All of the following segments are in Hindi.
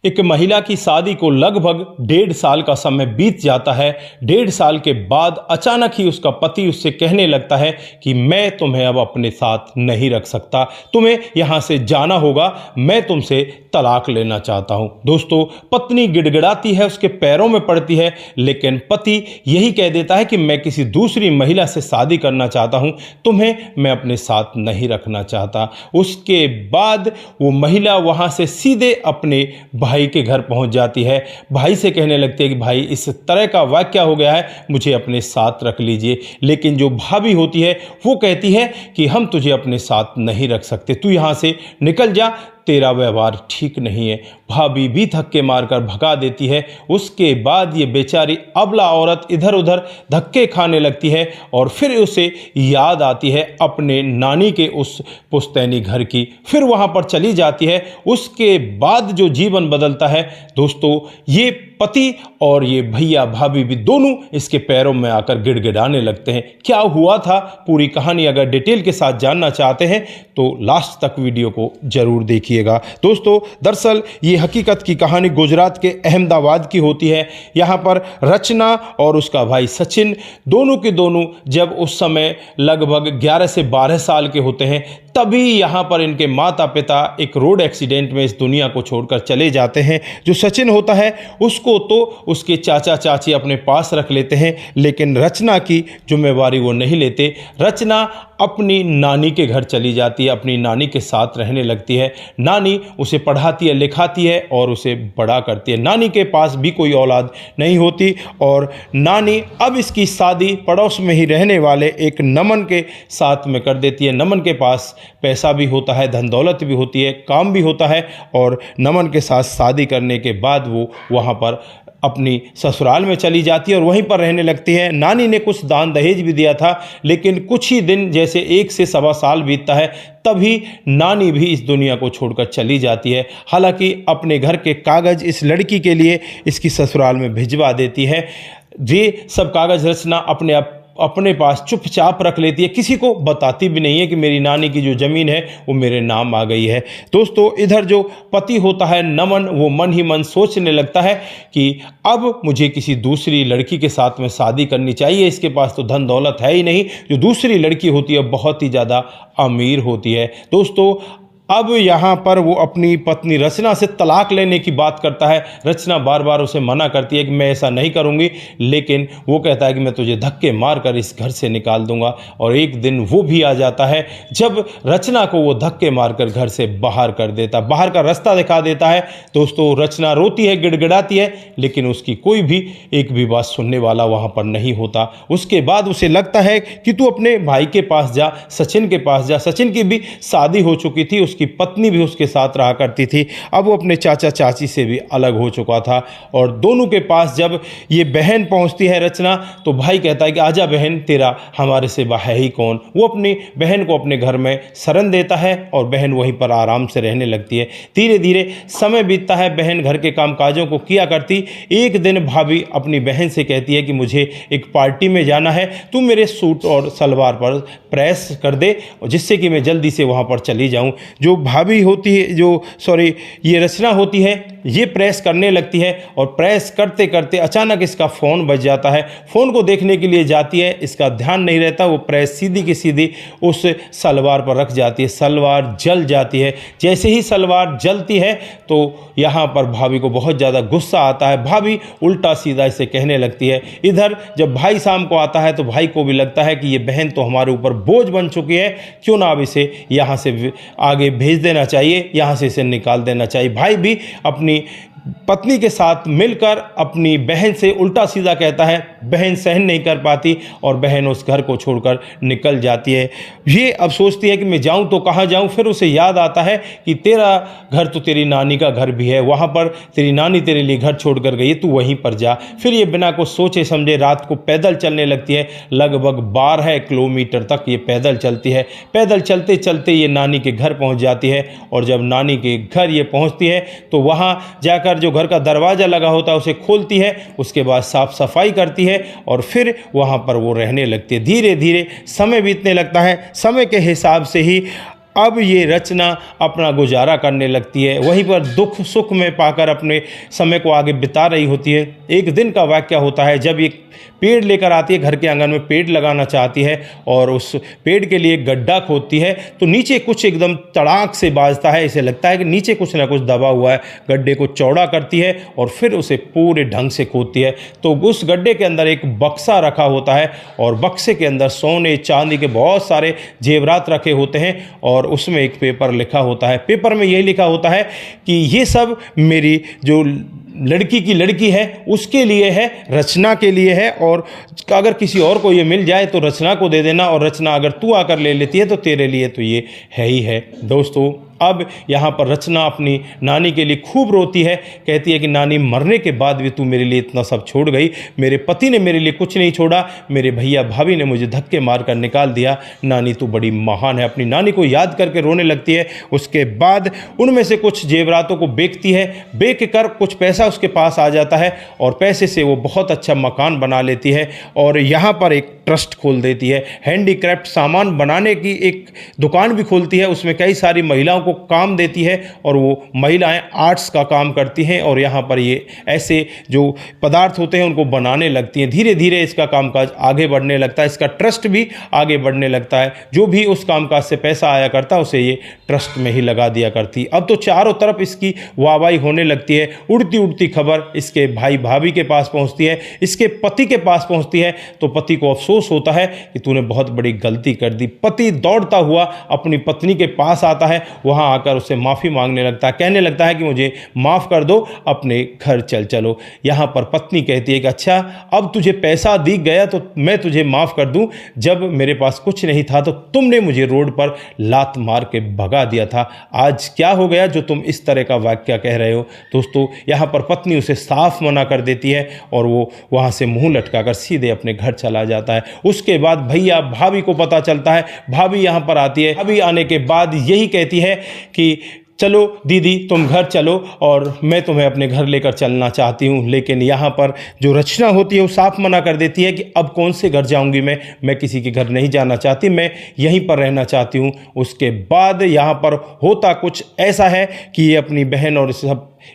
एक महिला की शादी को लगभग 1.5 साल का समय बीत जाता है। 1.5 साल के बाद अचानक ही उसका पति उससे कहने लगता है कि मैं तुम्हें अब अपने साथ नहीं रख सकता, तुम्हें यहाँ से जाना होगा, मैं तुमसे तलाक लेना चाहता हूँ। दोस्तों, पत्नी गिड़गिड़ाती है, उसके पैरों में पड़ती है, लेकिन पति यही कह देता है कि मैं किसी दूसरी महिला से शादी करना चाहता हूँ, तुम्हें मैं अपने साथ नहीं रखना चाहता। उसके बाद वो महिला वहाँ से सीधे अपने भाई के घर पहुंच जाती है। भाई से कहने लगती है कि भाई इस तरह का वाकया हो गया है, मुझे अपने साथ रख लीजिए। लेकिन जो भाभी होती है वो कहती है कि हम तुझे अपने साथ नहीं रख सकते, तू यहाँ से निकल जा, तेरा व्यवहार ठीक नहीं है। भाभी भी धक्के मारकर भगा देती है। उसके बाद ये बेचारी अबला औरत इधर उधर धक्के खाने लगती है और फिर उसे याद आती है अपने नानी के उस पुश्तैनी घर की। फिर वहाँ पर चली जाती है। उसके बाद जो जीवन बदलता है दोस्तों, ये पति और ये भैया भाभी भी दोनों इसके पैरों में आकर गिड़गिड़ाने लगते हैं। क्या हुआ था, पूरी कहानी अगर डिटेल के साथ जानना चाहते हैं तो लास्ट तक वीडियो को जरूर देखिएगा। दोस्तों, दरअसल ये हकीकत की कहानी गुजरात के अहमदाबाद की होती है। यहाँ पर रचना और उसका भाई सचिन दोनों के दोनों जब उस समय लगभग 11 से 12 साल के होते हैं, तभी यहाँ पर इनके माता पिता एक रोड एक्सीडेंट में इस दुनिया को छोड़कर चले जाते हैं। जो सचिन होता है उसको तो उसके चाचा चाची अपने पास रख लेते हैं, लेकिन रचना की जिम्मेवारी वो नहीं लेते। रचना अपनी नानी के घर चली जाती है, अपनी नानी के साथ रहने लगती है। नानी उसे पढ़ाती है, लिखाती है और उसे बड़ा करती है। नानी के पास भी कोई औलाद नहीं होती और नानी अब इसकी शादी पड़ोस में ही रहने वाले एक नमन के साथ में कर देती है। नमन के पास पैसा भी होता है, धन दौलत भी होती है, काम भी होता है और नमन के साथ शादी करने के बाद वो वहाँ पर अपनी ससुराल में चली जाती है और वहीं पर रहने लगती है। नानी ने कुछ दान दहेज भी दिया था, लेकिन कुछ ही दिन जैसे 1 से सवा साल बीतता है तभी नानी भी इस दुनिया को छोड़कर चली जाती है। हालांकि अपने घर के कागज़ इस लड़की के लिए इसकी ससुराल में भिजवा देती है। ये सब कागज़ रचना अपने पास चुपचाप रख लेती है, किसी को बताती भी नहीं है कि मेरी नानी की जो ज़मीन है वो मेरे नाम आ गई है। दोस्तों, इधर जो पति होता है नमन, वो मन ही मन सोचने लगता है कि अब मुझे किसी दूसरी लड़की के साथ में शादी करनी चाहिए। इसके पास तो धन दौलत है ही नहीं, जो दूसरी लड़की होती है बहुत ही ज़्यादा अमीर होती है। दोस्तों, अब यहाँ पर वो अपनी पत्नी रचना से तलाक लेने की बात करता है। रचना बार बार उसे मना करती है कि मैं ऐसा नहीं करूँगी, लेकिन वो कहता है कि मैं तुझे धक्के मार कर इस घर से निकाल दूंगा। और एक दिन वो भी आ जाता है जब रचना को वो धक्के मारकर घर से बाहर कर देता, बाहर का रास्ता दिखा देता है। दोस्तों, रचना रोती है, गिड़गिड़ाती है, लेकिन उसकी कोई भी एक भी बात सुनने वाला वहाँ पर नहीं होता। उसके बाद उसे लगता है कि तू अपने भाई के पास जा, सचिन के पास जा। सचिन की भी शादी हो चुकी थी, की पत्नी भी उसके साथ रहा करती थी। अब वो अपने चाचा चाची से भी अलग हो चुका था और दोनों के पास जब ये बहन पहुंचती है रचना, तो भाई कहता है कि आजा बहन, तेरा हमारे सिवा है ही कौन। वो अपनी बहन को अपने घर में शरण देता है और बहन वहीं पर आराम से रहने लगती है। धीरे धीरे समय बीतता है, बहन घर के कामकाजों को किया करती। एक दिन भाभी अपनी बहन से कहती है कि मुझे एक पार्टी में जाना है, तू मेरे सूट और सलवार पर प्रेस कर दे जिससे कि मैं जल्दी से वहाँ पर चली जाऊँ। जो भाभी होती है, ये रचना होती है, ये प्रेस करने लगती है और प्रेस करते करते अचानक इसका फ़ोन बज जाता है। फ़ोन को देखने के लिए जाती है, इसका ध्यान नहीं रहता, वो प्रेस सीधी की सीधी उस सलवार पर रख जाती है। सलवार जल जाती है। जैसे ही सलवार जलती है तो यहाँ पर भाभी को बहुत ज़्यादा गुस्सा आता है। भाभी उल्टा सीधा इसे कहने लगती है। इधर जब भाई शाम को आता है तो भाई को भी लगता है कि ये बहन तो हमारे ऊपर बोझ बन चुकी है, क्यों ना अब इसे यहाँ से आगे भेज देना चाहिए, यहाँ से इसे निकाल देना चाहिए। भाई भी अपनी पत्नी के साथ मिलकर अपनी बहन से उल्टा सीधा कहता है। बहन सहन नहीं कर पाती और बहन उस घर को छोड़कर निकल जाती है। ये अब सोचती है कि मैं जाऊं तो कहाँ जाऊं। फिर उसे याद आता है कि तेरा घर तो तेरी नानी का घर भी है, वहाँ पर तेरी नानी तेरे लिए घर छोड़कर गई है, तू वहीं पर जा। फिर ये बिना कुछ सोचे समझे रात को पैदल चलने लगती है। लगभग 12 किलोमीटर तक ये पैदल चलती है। पैदल चलते चलते ये नानी के घर पहुँच जाती है और जब नानी के घर ये पहुँचती है तो वहाँ जाकर जो घर का दरवाज़ा लगा होता है उसे खोलती है। उसके बाद साफ सफाई करती है और फिर वहाँ पर वो रहने लगती है। धीरे धीरे समय बीतने लगता है। समय के हिसाब से ही अब ये रचना अपना गुजारा करने लगती है, वहीं पर दुख सुख में पाकर अपने समय को आगे बिता रही होती है। एक दिन का वाक़या होता है जब एक पेड़ लेकर आती है, घर के आंगन में पेड़ लगाना चाहती है और उस पेड़ के लिए गड्ढा खोदती है तो नीचे कुछ एकदम तड़ाक से बाजता है। इसे लगता है कि नीचे कुछ ना कुछ दबा हुआ है। गड्ढे को चौड़ा करती है और फिर उसे पूरे ढंग से खोदती है तो उस गड्ढे के अंदर एक बक्सा रखा होता है और बक्से के अंदर सोने चांदी के बहुत सारे जेवरात रखे होते हैं और उसमें एक पेपर लिखा होता है। पेपर में यही लिखा होता है कि ये सब मेरी जो लड़की की लड़की है उसके लिए है, रचना के लिए है, और अगर किसी और को ये मिल जाए तो रचना को दे देना, और रचना अगर तू आकर ले लेती है तो तेरे लिए तो ये है ही है। दोस्तों अब यहाँ पर रचना अपनी नानी के लिए खूब रोती है, कहती है कि नानी मरने के बाद भी तू मेरे लिए इतना सब छोड़ गई, मेरे पति ने मेरे लिए कुछ नहीं छोड़ा, मेरे भैया भाभी ने मुझे धक्के मार कर निकाल दिया, नानी तू बड़ी महान है। अपनी नानी को याद करके रोने लगती है। उसके बाद उनमें से कुछ जेवरातों को बेचती है, बेच कर कुछ पैसा उसके पास आ जाता है और पैसे से वो बहुत अच्छा मकान बना लेती है और यहाँ पर एक ट्रस्ट खोल देती है। हैंडीक्राफ्ट सामान बनाने की एक दुकान भी खोलती है, उसमें कई सारी महिलाओं को काम देती है और वो महिलाएं आर्ट्स का काम करती हैं और यहाँ पर ये ऐसे जो पदार्थ होते हैं उनको बनाने लगती हैं। धीरे धीरे इसका कामकाज आगे बढ़ने लगता है, इसका ट्रस्ट भी आगे बढ़ने लगता है। जो भी उस कामकाज से पैसा आया करता उसे ये ट्रस्ट में ही लगा दिया करती। अब तो चारों तरफ इसकी वाहवाही होने लगती है। उड़ती उड़ती खबर इसके भाई भाभी के पास पहुँचती है, इसके पति के पास पहुँचती है तो पति को अफसोस होता है कि तूने बहुत बड़ी गलती कर दी। पति दौड़ता हुआ अपनी पत्नी के पास आता है, वहाँ आकर उसे माफ़ी मांगने लगता है, कहने लगता है कि मुझे माफ़ कर दो, अपने घर चलो। यहाँ पर पत्नी कहती है कि अच्छा अब तुझे पैसा दिख गया तो मैं तुझे माफ़ कर दूं, जब मेरे पास कुछ नहीं था तो तुमने मुझे रोड पर लात मार के भगा दिया था, आज क्या हो गया जो तुम इस तरह का वाक्य कह रहे हो। दोस्तों यहाँ पर पत्नी उसे साफ मना कर देती है और वो वहाँ से मुंह लटकाकर सीधे अपने घर चला जाता है। उसके बाद भैया भाभी को पता चलता है, भाभी यहाँ पर आती है। भाभी आने के बाद यही कहती है कि चलो दीदी तुम घर चलो और मैं तुम्हें अपने घर लेकर चलना चाहती हूँ। लेकिन यहाँ पर जो रचना होती है वो साफ मना कर देती है कि अब कौन से घर जाऊँगी, मैं किसी के घर नहीं जाना चाहती, मैं यहीं पर रहना चाहती हूँ। उसके बाद यहाँ पर होता कुछ ऐसा है कि ये अपनी बहन और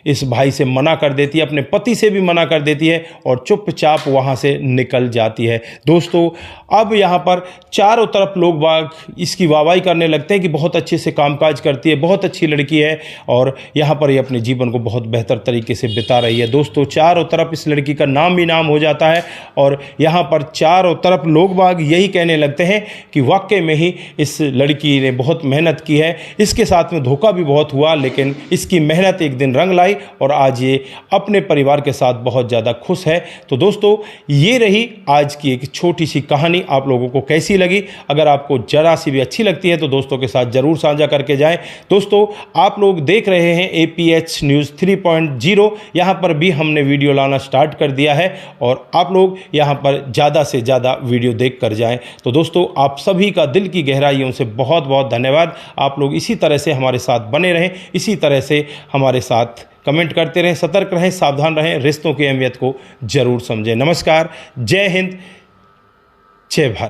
इस भाई से मना कर देती है, अपने पति से भी मना कर देती है और चुपचाप वहाँ से निकल जाती है। दोस्तों अब यहाँ पर चारों तरफ लोग बाग इसकी वाहवाही करने लगते हैं कि बहुत अच्छे से कामकाज करती है, बहुत अच्छी लड़की है और यहाँ पर ये अपने जीवन को बहुत बेहतर तरीके से बिता रही है। दोस्तों चारों तरफ इस लड़की का नाम ही नाम हो जाता है और यहाँ पर चारों तरफ लोग बाग यही कहने लगते हैं कि वाकई में ही इस लड़की ने बहुत मेहनत की है, इसके साथ में धोखा भी बहुत हुआ लेकिन इसकी मेहनत एक दिन रंग लाई और आज ये अपने परिवार के साथ बहुत ज़्यादा खुश है। तो दोस्तों ये रही आज की एक छोटी सी कहानी। आप लोगों को कैसी लगी? अगर आपको जरा सी भी अच्छी लगती है तो दोस्तों के साथ ज़रूर साझा करके जाएं। दोस्तों आप लोग देख रहे हैं APH न्यूज़ 3.0, यहाँ पर भी हमने वीडियो लाना स्टार्ट कर दिया है और आप लोग यहाँ पर ज़्यादा से ज़्यादा वीडियो देख कर जाएँ। तो दोस्तों आप सभी का दिल की गहराइयों से बहुत बहुत धन्यवाद। आप लोग इसी तरह से हमारे साथ बने रहें, इसी तरह से हमारे साथ कमेंट करते रहें, सतर्क रहें, सावधान रहें, रिश्तों की अहमियत को जरूर समझें। नमस्कार, जय हिंद, जय भारत।